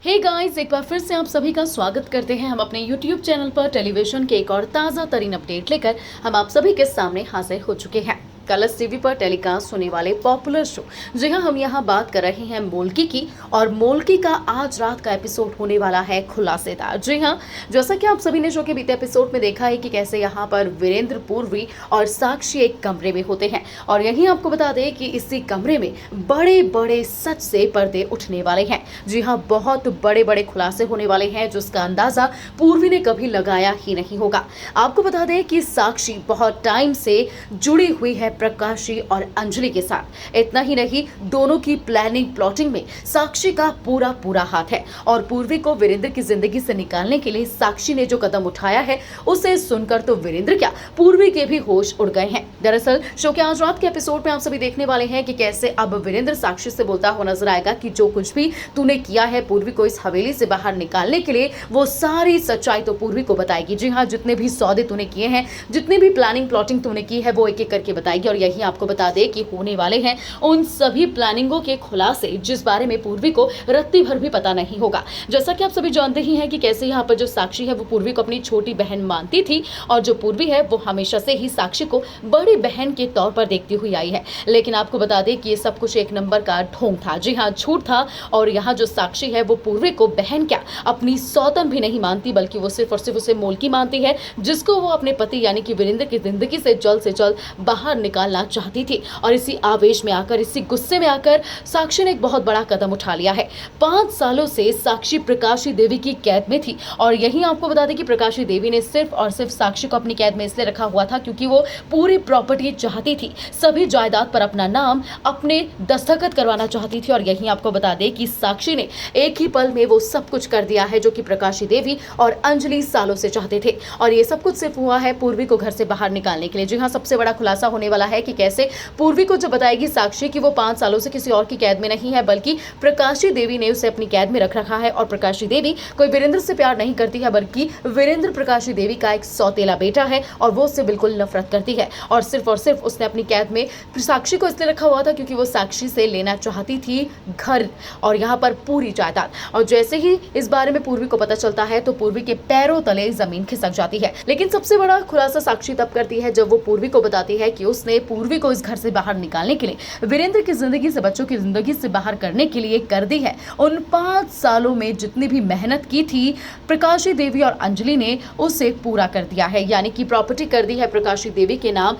Hey guys, एक बार फिर से आप सभी का स्वागत करते हैं हम अपने यूट्यूब चैनल पर। टेलीविजन के एक और ताज़ा तरीन अपडेट लेकर हम आप सभी के सामने हाजिर हो चुके हैं। कलर्स टीवी पर टेलीकास्ट होने वाले पॉपुलर शो, जी हाँ, हम यहाँ बात कर रहे हैं मोल्की की। और मोल्की का आज रात का एपिसोड होने वाला है खुलासेदार। जी हाँ, जैसा कि आप सभी ने शो के बीते एपिसोड में देखा है कि कैसे यहाँ पर वीरेंद्र, पूर्वी और साक्षी एक कमरे में होते हैं। और यहीं आपको बता दें कि इसी कमरे में बड़े बड़े सच से पर्दे उठने वाले हैं। जी हाँ, बहुत बड़े बड़े खुलासे होने वाले हैं जिसका अंदाजा पूर्वी ने कभी लगाया ही नहीं होगा। आपको बता दें कि साक्षी बहुत टाइम से जुड़ी हुई है प्रकाशी और अंजलि के साथ। इतना ही नहीं, दोनों की प्लानिंग प्लॉटिंग में साक्षी का पूरा हाथ है। और पूर्वी को वीरेंद्र की जिंदगी से निकालने के लिए साक्षी ने जो कदम उठाया है उसे सुनकर तो वीरेंद्र क्या, पूर्वी के भी होश उड़ गए हैं। दरअसल शो के आज रात के एपिसोड में आप सभी देखने वाले हैं कि कैसे अब वीरेंद्र साक्षी से बोलता हुआ नजर आएगा कि जो कुछ भी तूने किया है पूर्वी को इस हवेली से बाहर निकालने के लिए, वो सारी सच्चाई तो पूर्वी को बताएगी। जी हाँ, जितने भी सौदे तूने किए हैं, जितनी भी प्लानिंग प्लॉटिंग तूने की है, वो एक एक करके बताएगी। और यही आपको बता दें कि होने वाले हैं उन सभी प्लानिंगों के खुलासे जिस बारे में पूर्वी को रत्ती भर भी पता नहीं होगा। जैसा कि आप सभी जानते ही हैं कि कैसे यहाँ पर जो साक्षी है वो पूर्वी को अपनी छोटी बहन मानती थी, और जो पूर्वी है वो हमेशा से ही साक्षी को बड़ी बहन के तौर पर देखती हुई आई है। लेकिन आपको बता दें कि ये सब कुछ एक नंबर का ढोंग था। जी हाँ, झूठ था। और यहाँ जो साक्षी है वो पूर्वी को बहन क्या, अपनी सौतन भी नहीं मानती, बल्कि वो सिर्फ और सिर्फ उसे मोल्की मानती है, जिसको वो अपने पति यानी कि वीरेंद्र की जिंदगी से जल्द बाहर निकालना चाहती थी। और इसी आवेश में आकर, इसी गुस्से में आकर साक्षी ने एक बहुत बड़ा कदम उठा लिया है। 5 सालों से साक्षी प्रकाशी देवी की कैद में थी। और यही आपको बता दें कि प्रकाशी देवी ने सिर्फ और सिर्फ साक्षी को अपनी कैद में इसलिए रखा हुआ था क्योंकि वो पूरी प्रॉपर्टी चाहती थी, सभी जायदाद पर अपना नाम, अपने दस्तखत करवाना चाहती थी। और यही आपको बता दें कि साक्षी ने एक ही पल में वो सब कुछ कर दिया है जो कि प्रकाशी देवी और अंजलि सालों से चाहते थे। और ये सब कुछ सिर्फ हुआ है पूर्वी को घर से बाहर निकालने के लिए। जी हाँ, सबसे बड़ा खुलासा होने वाला है कि कैसे पूर्वी को जो बताएगी साक्षी कि वो 5 सालों से किसी और की कैद में नहीं है, बल्कि प्रकाशी देवी ने उसे अपनी कैद में रख रखा है। और प्रकाशी देवी कोई वीरेंद्र से प्यार नहीं करती है, बल्कि वीरेंद्र प्रकाशी देवी का एक सौतेला बेटा है और वो उससे बिल्कुल नफरत करती है। और सिर्फ उसने अपनी कैद में साक्षी को इसलिए रखा हुआ था क्योंकि वो साक्षी से लेना चाहती थी घर और यहाँ पर पूरी जायदाद। और जैसे ही इस बारे में पूर्वी को पता चलता है तो पूर्वी के पैरों तले जमीन खिसक जाती है। लेकिन सबसे बड़ा खुलासा साक्षी तब करती है जब वो पूर्वी को बताती है कि उसने पूर्वी को इस घर से बाहर निकालने के लिए, वीरेंद्र की जिंदगी से, बच्चों की जिंदगी से बाहर करने के लिए कर दी है उन 5 सालों में जितनी भी मेहनत की थी प्रकाशी देवी और अंजलि ने, उसे पूरा कर दिया है। यानी कि प्रॉपर्टी कर दी है प्रकाशी देवी के नाम।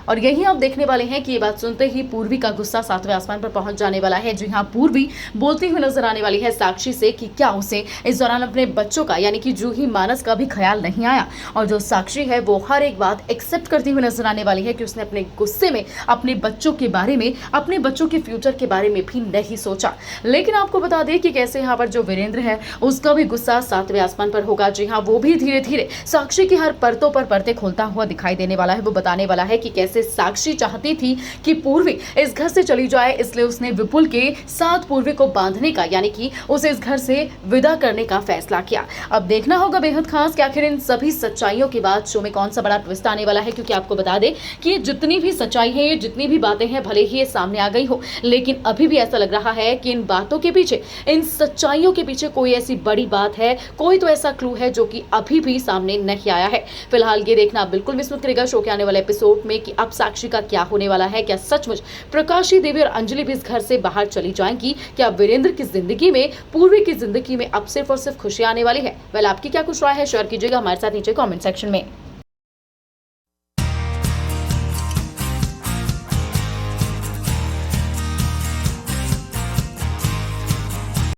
और यही आप देखने वाले हैं कि ये बात सुनते ही पूर्वी का गुस्सा 7वें आसमान पर पहुंच जाने वाला है। जी हाँ, पूर्वी बोलती हुई नजर आने वाली है साक्षी से कि क्या उसे इस दौरान अपने बच्चों का यानी कि जूही मानस का भी ख्याल नहीं आया। और जो साक्षी है वो हर एक बात एक्सेप्ट करती हुई नजर आने वाली है कि उसने अपने गुस्से में अपने बच्चों के बारे में, अपने बच्चों के फ्यूचर के बारे में भी नहीं सोचा। लेकिन आपको बता दें कि कैसे यहाँ पर जो वीरेंद्र है उसका भी गुस्सा 7वें आसमान पर होगा। जी हाँ, वो भी धीरे धीरे साक्षी की हर परतों पर परतें खोलता हुआ दिखाई देने वाला है। वो बताने वाला है कि कैसे साक्षी चाहती थी कि पूर्वी इस घर से चली जाए, इसलिए उसने विपुल के साथ पूर्वी को बांधने का यानी कि उसे इस घर से विदा करने का फैसला किया। अब देखना होगा बेहद खास कि आखिर इन सभी सच्चाइयों के बाद शो में कौन सा बड़ा ट्विस्ट आने वाला है। क्योंकि आपको बता दें कि ये जितनी भी सच्चाई है, ये जितनी भी बातें हैं, भले ही ये सामने आ गई हो, लेकिन अभी भी ऐसा लग रहा है कि इन बातों के पीछे, इन सच्चाइयों के पीछे कोई ऐसी बड़ी बात है, कोई तो ऐसा क्लू है जो कि अभी भी सामने नहीं आया है। फिलहाल ये देखना बिल्कुल मिस मत करेगा शो के आने वाले एपिसोड में कि अब साक्षी का क्या होने वाला है। क्या सचमुच प्रकाशी देवी और अंजलि भी इस घर से बाहर चली जाएंगी? क्या वीरेंद्र की जिंदगी में, पूर्वी की जिंदगी में अब सिर्फ और सिर्फ खुशी आने वाली है? वेल, आपकी क्या कुछ राय है, शेयर कीजिएगा हमारे साथ नीचे कमेंट सेक्शन में।